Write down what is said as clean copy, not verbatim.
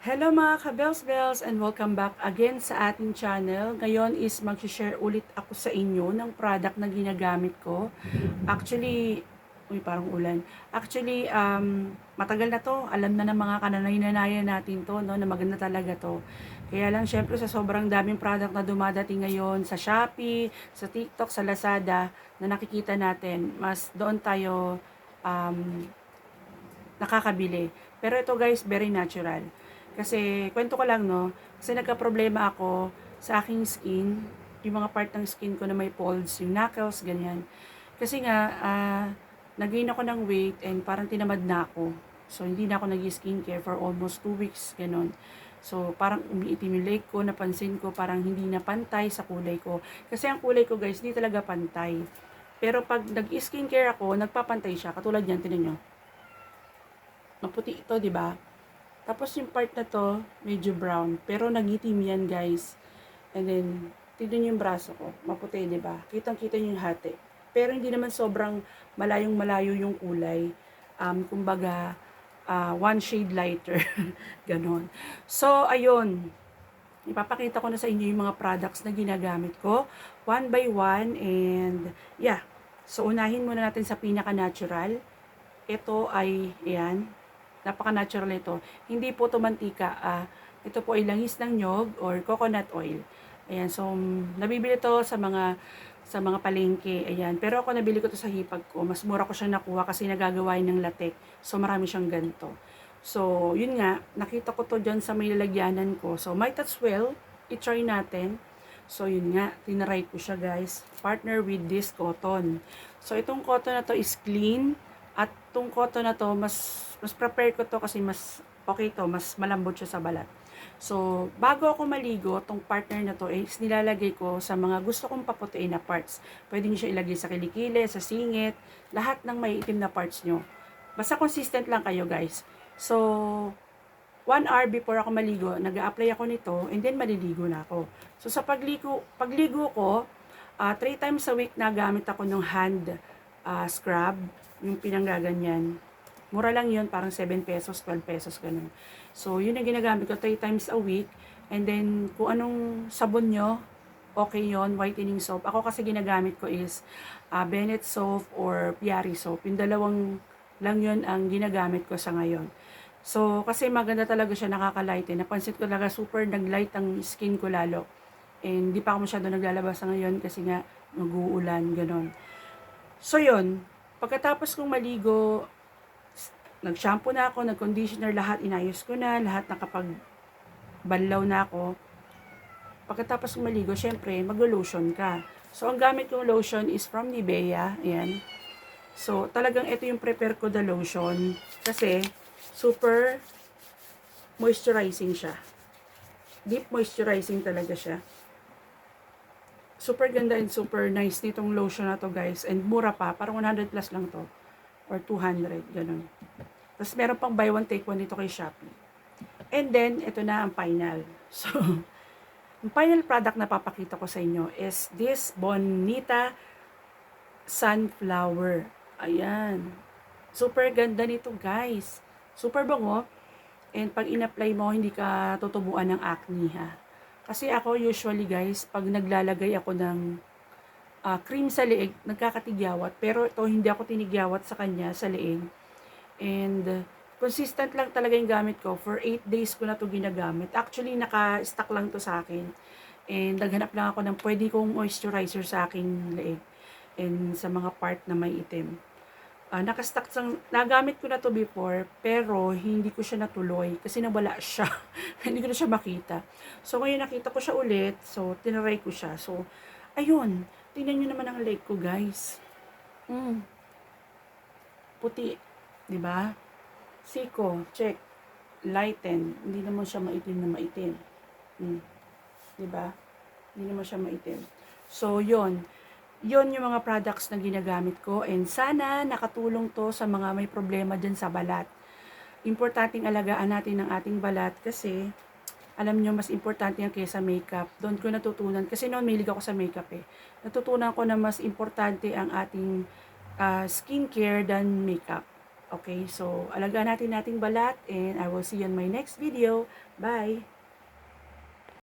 Hello mga ka-Bells and welcome back again sa ating channel. Ngayon is mag-share ulit ako sa inyo ng product na ginagamit ko. Actually, parang ulan. Actually, matagal na to. Alam na ng mga kananay-nanayan natin to, no, na maganda talaga to. Kaya lang, syempre, sa sobrang daming product na dumadating ngayon sa Shopee, sa TikTok, sa Lazada, na nakikita natin, mas doon tayo nakakabili. Pero ito guys, very natural. Kasi, kwento ko lang, no? Kasi nagka-problema ako sa aking skin, yung mga part ng skin ko na may folds, yung knuckles, ganyan. Kasi nga, nag-gain ako ng weight and parang tinamad na ako. So, hindi na ako nag-skincare for almost 2 weeks, ganon. So, parang umiitim yung leg ko, napansin ko, parang hindi na pantay sa kulay ko. Kasi ang kulay ko guys, hindi talaga pantay. Pero pag nag-skincare ako, nagpapantay siya. Katulad yan, tinan nyo. Maputi ito, di ba? Tapos yung part na to, medyo brown. Pero nagitim yan, guys. And then, tignan yung braso ko. Maputi, di ba? Kitang-kita yung hati. Pero hindi naman sobrang malayong-malayo yung kulay. Kumbaga, one shade lighter. Ganon. So, ayun. Ipapakita ko na sa inyo yung mga products na ginagamit ko. One by one. And, yeah. So, unahin muna natin sa pinaka-natural. Ito ay, ayan, napaka-natural ito. Hindi po ito mantika. Ito po ay langis ng nyog or coconut oil. Ayan, so nabibili ito sa mga palengke. Ayan, pero ako nabili ko ito sa hipag ko. Mas mura ko siyang nakuha kasi nagagawa ng latek. So marami siyang ganito. So, yun nga, nakita ko to dyan sa may lalagyanan ko. So, might as well, i-try natin. So, yun nga, tinaray ko siya guys. Partner with this cotton. So, itong cotton na to is clean. At itong cotton na to, mas prepare ko to kasi mas okay to, mas malambot siya sa balat. So, bago ako maligo, itong partner na to is nilalagay ko sa mga gusto kong paputiin na parts. Pwede nyo siya ilagay sa kilikili, sa singit, lahat ng may itim na parts nyo. Basta consistent lang kayo guys. So, 1 hour before ako maligo, nag-a-apply ako nito and then maliligo na ako. So, sa pagligo ko, 3 times a week nagamit ako ng hand scrub, yung pinanggaganyan. Mura lang yun, parang 7 pesos, 12 pesos, ganun. So, yun ang ginagamit ko 3 times a week. And then, kung anong sabon nyo, okay yon, whitening soap. Ako kasi ginagamit ko is Bennett soap or Piari soap. Yung dalawang lang yun ang ginagamit ko sa ngayon. So, kasi maganda talaga siya, nakaka-lighten. Napansin ko talaga super nag-light ang skin ko lalo. And di pa ako masyado naglalabas sa ngayon kasi nga mag-uulan, ganon. So, yun. Pagkatapos kong maligo, nag-shampoo na ako, nag-conditioner, lahat inayos ko na, lahat nakapag-banlaw na ako. Pagkatapos kong maligo, syempre, mag-lotion ka. So, ang gamit kong lotion is from Nivea. Ayan. So, talagang ito yung prepare ko the lotion. Kasi, super moisturizing siya. Deep moisturizing talaga siya. Super ganda and super nice nitong lotion na to guys. And mura pa. Parang 100 plus lang to. Or 200. Ganun. Tapos meron pang buy one take one dito kay Shopee. And then, ito na ang final. So, ang final product na papakita ko sa inyo is this Bonita Sunflower. Ayan. Super ganda nito guys. Super bango. And pag in-apply mo, hindi ka tutubuan ng acne ha. Kasi ako usually guys, pag naglalagay ako ng cream sa leeg, nagkakatigyawat. Pero ito, hindi ako tinigyawat sa kanya sa leeg. And consistent lang talaga yung gamit ko. For 8 days ko na to ginagamit. Actually, naka-stock lang to sa akin. And naghanap lang ako ng pwede kong moisturizer sa aking leeg. And sa mga part na may itim. Nakastock sang nagamit ko na to before pero hindi ko siya natuloy kasi nawala siya. Hindi ko na siya makita. So ngayon nakita ko siya ulit. So tinry ko siya. So ayun, tingnan niyo naman ang leg ko, guys. Puti, 'di ba? Siko, check. Lighten, hindi naman siya maitim na maitim. 'Di ba? Hindi naman siya maitim. So 'yon yung mga products na ginagamit ko and sana nakatulong to sa mga may problema dyan sa balat. Importanteng alagaan natin ang ating balat kasi alam nyo, mas importante yan kaysa makeup. Doon ko natutunan, kasi noon mahilig ako sa makeup eh. Natutunan ko na mas importante ang ating skincare than makeup. Okay, so alagaan natin balat and I will see you in my next video. Bye!